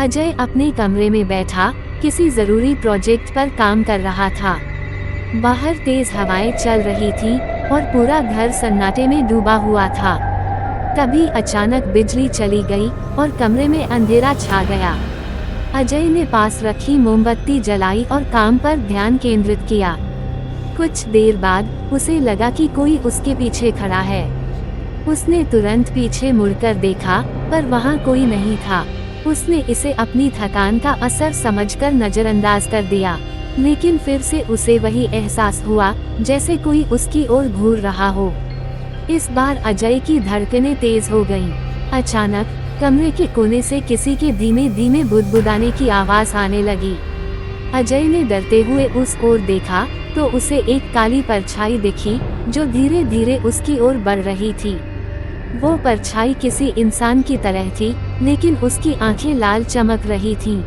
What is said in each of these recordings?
अजय अपने कमरे में बैठा किसी जरूरी प्रोजेक्ट पर काम कर रहा था। बाहर तेज हवाएं चल रही थी और पूरा घर सन्नाटे में डूबा हुआ था। तभी अचानक बिजली चली गई और कमरे में अंधेरा छा गया। अजय ने पास रखी मोमबत्ती जलाई और काम पर ध्यान केंद्रित किया। कुछ देर बाद उसे लगा कि कोई उसके पीछे खड़ा है। उसने तुरंत पीछे मुड़कर देखा, पर वहां कोई नहीं था। उसने इसे अपनी थकान का असर समझकर नजरअंदाज कर दिया, लेकिन फिर से उसे वही एहसास हुआ जैसे कोई उसकी ओर घूर रहा हो। इस बार अजय की धड़कनें तेज हो गईं। अचानक कमरे के कोने से किसी के धीमे धीमे बुदबुदाने की आवाज आने लगी। अजय ने डरते हुए उस ओर देखा तो उसे एक काली परछाई दिखी जो धीरे धीरे उसकी ओर बढ़ रही थी। वो परछाई किसी इंसान की तरह थी, लेकिन उसकी आंखें लाल चमक रही थीं।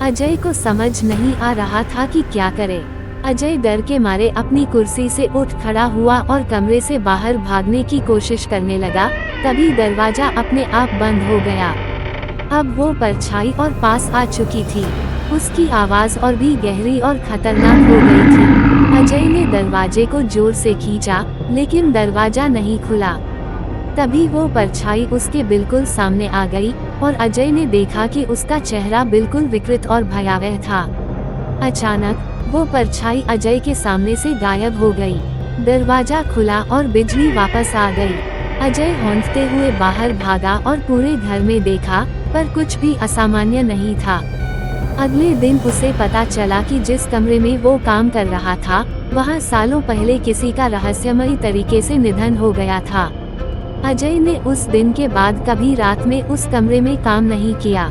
अजय को समझ नहीं आ रहा था कि क्या करे। अजय डर के मारे अपनी कुर्सी से उठ खड़ा हुआ और कमरे से बाहर भागने की कोशिश करने लगा। तभी दरवाजा अपने आप बंद हो गया। अब वो परछाई और पास आ चुकी थी। उसकी आवाज और भी गहरी और खतरनाक हो गई थी। अजय ने दरवाजे को जोर से खींचा, लेकिन दरवाजा नहीं खुला। तभी वो परछाई उसके बिल्कुल सामने आ गई और अजय ने देखा कि उसका चेहरा बिल्कुल विकृत और भयावह था। अचानक वो परछाई अजय के सामने से गायब हो गई। दरवाजा खुला और बिजली वापस आ गई। अजय हौंकते हुए बाहर भागा और पूरे घर में देखा, पर कुछ भी असामान्य नहीं था। अगले दिन उसे पता चला कि जिस कमरे में वो काम कर रहा था, वहाँ सालों पहले किसी का रहस्यमयी तरीके से निधन हो गया था। अजय ने उस दिन के बाद कभी रात में उस कमरे में काम नहीं किया।